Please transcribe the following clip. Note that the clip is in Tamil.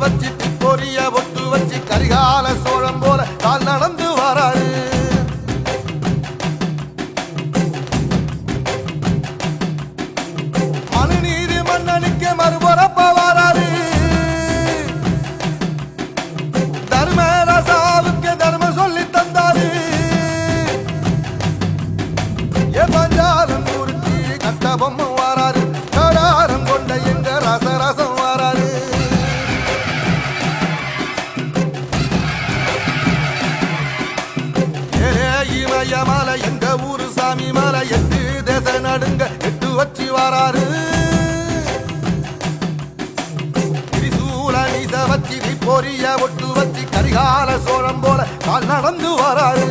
வச்சு பொரிய ஒட்டு வச்சு கரிகால சோழம் போல கால் நடந்து வராரு மனுநீதி மன்னனுக்கு மறுபுறப்ப வராரு தர்மராசாவுக்கு தர்மம் சொல்லி தந்தாரு பஞ்சாலம் ஊருக்கு கட்டபொம்ம வாராரு கடாரம் கொண்ட எங்க ரசரசம் வாராரு இமய மலை எங்க ஊரு சாமி மலை 8 தேச நடுங்க 8 வச்சு வாராரு திரிசூல நீச வச்சு பொரிய ஒட்டு வச்சு கரிகால சோழம் போல கால் நடந்து வராரு